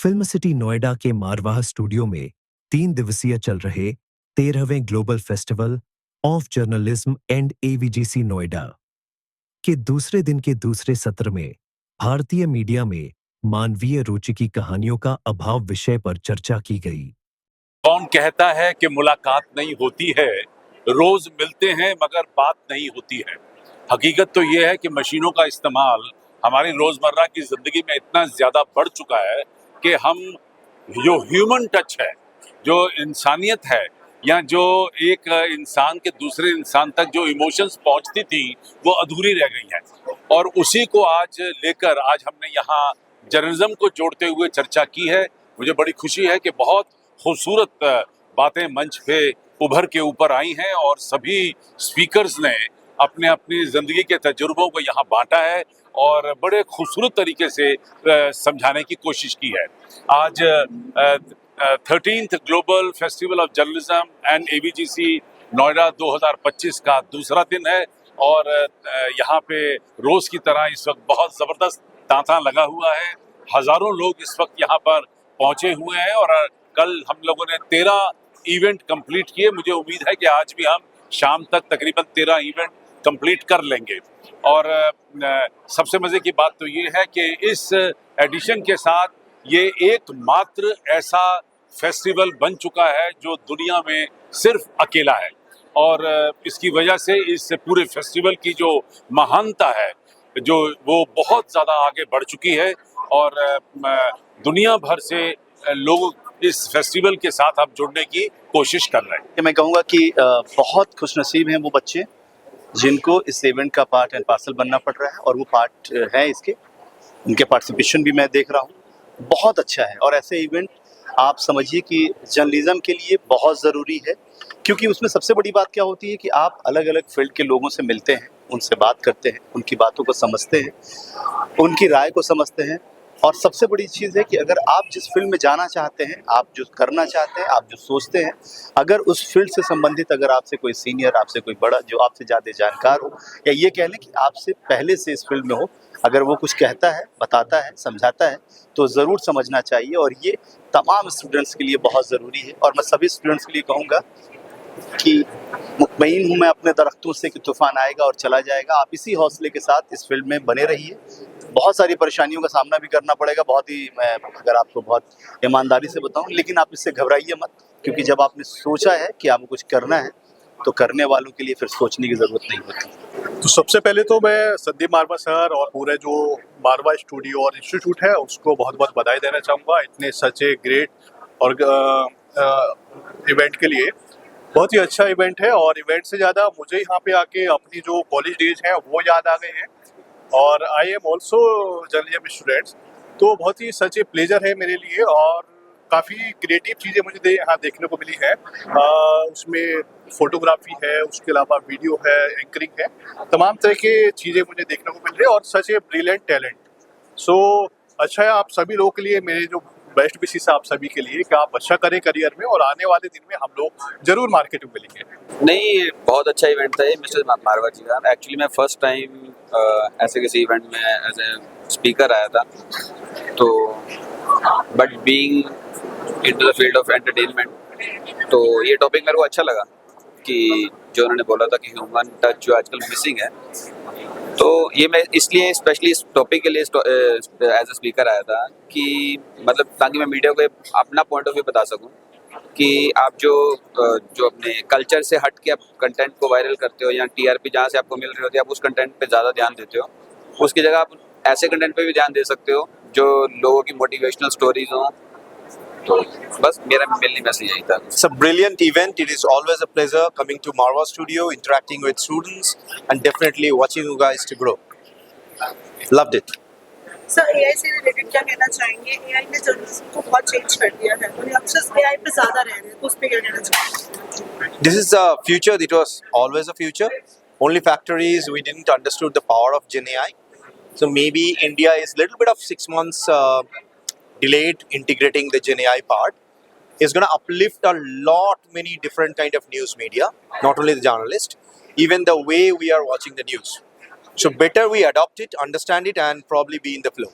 Film city Noida के Marwah studio में 3 दिवसीय चल रहे 13वें global festival of journalism and AVGC Noida के दूसरे दिन के दूसरे सत्र में भारतीय मीडिया में मानवीय रुचि की कहानियों का अभाव विषय पर चर्चा की गई। कौन कहता है कि मुलाकात नहीं होती है, रोज मिलते हैं मगर बात नहीं होती है। हकीकत तो ये है कि मशीनों का इस्तेमाल हमारी रोजमर्रा की जिंदगी में इतना ज्यादा बढ़ चुका है कि हम जो ह्यूमन टच है, जो इंसानियत है, या जो एक इंसान के दूसरे इंसान तक जो इमोशंस पहुंचती थी वो अधूरी रह गई हैं। और उसी को आज लेकर आज हमने यहाँ जर्नलिज्म को जोड़ते हुए चर्चा की है। मुझे बड़ी खुशी है कि बहुत खूबसूरत बातें मंच पे उभर के ऊपर आई हैं और सभी स्पीकर्स ने अपने अपनी जिंदगी के तजुर्बों को यहाँ बांटा है और बड़े खूबसूरत तरीके से समझाने की कोशिश की है। आज 13th global festival of journalism and AVGC Noida 2025 का दूसरा दिन है और यहाँ पे रोज की तरह इस वक्त बहुत जबरदस्त तांता लगा हुआ है। हजारों लोग इस वक्त यहाँ पर पहुंचे हुए हैं और कल हम लोगों ने 13 इवेंट कंप्लीट किए। मुझे उम्मीद है कि आज भी हम शाम तक तकरीबन 13 इवेंट कंप्लीट कर लेंगे। और सबसे मजे की बात तो ये है कि इस एडिशन के साथ ये एकमात्र ऐसा फेस्टिवल बन चुका है जो दुनिया में सिर्फ अकेला है और इसकी वजह से इस पूरे फेस्टिवल की जो महानता है जो वो बहुत ज़्यादा आगे बढ़ चुकी है और दुनिया भर से लोग इस फेस्टिवल के साथ अब जुड़ने की कोशिश कर रहे हैं। मैं कहूँगा कि बहुत खुशनसीब हैं वो बच्चे जिनको इस इवेंट का पार्ट एंड पार्सल बनना पड़ रहा है और वो पार्ट है इसके, उनके पार्टिसिपेशन भी मैं देख रहा हूँ, बहुत अच्छा है। और ऐसे इवेंट आप समझिए कि जर्नलिज्म के लिए बहुत ज़रूरी है, क्योंकि उसमें सबसे बड़ी बात क्या होती है कि आप अलग अलग फील्ड के लोगों से मिलते हैं, उनसे बात करते हैं, उनकी बातों को समझते हैं, उनकी राय को समझते हैं। और सबसे बड़ी चीज़ है कि अगर आप जिस फील्ड में जाना चाहते हैं, आप जो करना चाहते हैं, आप जो सोचते हैं, अगर उस फील्ड से संबंधित अगर आपसे कोई सीनियर, आपसे कोई बड़ा जो आपसे ज़्यादा जानकार हो, या ये कह लें कि आपसे पहले से इस फील्ड में हो, अगर वो कुछ कहता है, बताता है, समझाता है, तो ज़रूर समझना चाहिए। और ये तमाम स्टूडेंट्स के लिए बहुत ज़रूरी है। और मैं सभी स्टूडेंट्स के लिए कहूँगा कि मुतमईन हूँ मैं अपने दरख्तों से कि तूफ़ान आएगा और चला जाएगा। आप इसी हौसले के साथ इस फील्ड में बने रहिए। बहुत सारी परेशानियों का सामना भी करना पड़ेगा, बहुत ही, मैं अगर आपको बहुत ईमानदारी से बताऊं, लेकिन आप इससे घबराइए मत, क्योंकि जब आपने सोचा है कि आपको कुछ करना है तो करने वालों के लिए फिर सोचने की ज़रूरत नहीं होती। तो सबसे पहले तो मैं संदीप मारवा सर और पूरे जो मारवा स्टूडियो और इंस्टीट्यूट है उसको बहुत बहुत बधाई देना चाहूँगा इतने सच ए ग्रेट और इवेंट के लिए। बहुत ही अच्छा इवेंट है और इवेंट से ज़्यादा मुझे यहाँ पे आके अपनी जो कॉलेज डेज हैं वो याद आ गए हैं और I am also journalism students, तो बहुत ही सच ए प्लेजर है मेरे लिए और काफ़ी क्रिएटिव चीज़ें मुझे यहाँ देखने को मिली है। उसमें फोटोग्राफी है, उसके अलावा वीडियो है, एंकरिंग है, तमाम तरह के चीज़ें मुझे देखने को मिल रही है और सच ए ब्रिलियंट टैलेंट। सो अच्छा है आप सभी लोगों के लिए, मेरे जो बेस्ट विशेष आप सभी के लिए कि आप अच्छा करें करियर में और आने वाले दिन में हम लोग जरूर मार्केट में मिलेंगे। नहीं, बहुत अच्छा इवेंट था ये मिस्टर मारवा जी का। एक्चुअली मैं फर्स्ट टाइम ऐसे किसी इवेंट में एज ए स्पीकर आया था, तो but being into the field of entertainment, तो ये टॉपिक मेरे को अच्छा लगा कि जो उन्होंने बोला था कि ह्यूमन टच जो आजकल मिसिंग है, तो ये मैं इसलिए स्पेशली इस टॉपिक के लिए एज अ स्पीकर आया था कि मतलब ताकि मैं मीडिया को अपना पॉइंट ऑफ व्यू बता सकूं कि आप जो अपने कल्चर से हट के आप कंटेंट को वायरल करते हो या टीआरपी जहाँ से आपको मिल रही होती है, आप उस कंटेंट पे ज़्यादा ध्यान देते हो, उसकी जगह आप ऐसे कंटेंट पे भी ध्यान दे सकते हो जो लोगों की मोटिवेशनल स्टोरीज हों। तो बस मेरा मेनली मैसेज यही था। It's a brilliant event. It is always a pleasure coming to Marwa Studio, interacting with students, and definitely watching you guys to grow. Loved it. Sir AI से related क्या कहना चाहेंगे? एआई ने journalism को बहुत change कर दिया है और यंगस्टर्स एआई पे ज़्यादा रह रहे हैं, तो उस पे क्या कहना चाहेंगे? This is a future. It was always a future. Only factor is we didn't understood the power of Gen AI. So maybe India is little bit of 6 months delayed integrating the Gen AI part. Is going to uplift a lot many different kind of news media, not only the journalist, even the way we are watching the news. So better we adopt it, understand it, and probably be in the flow.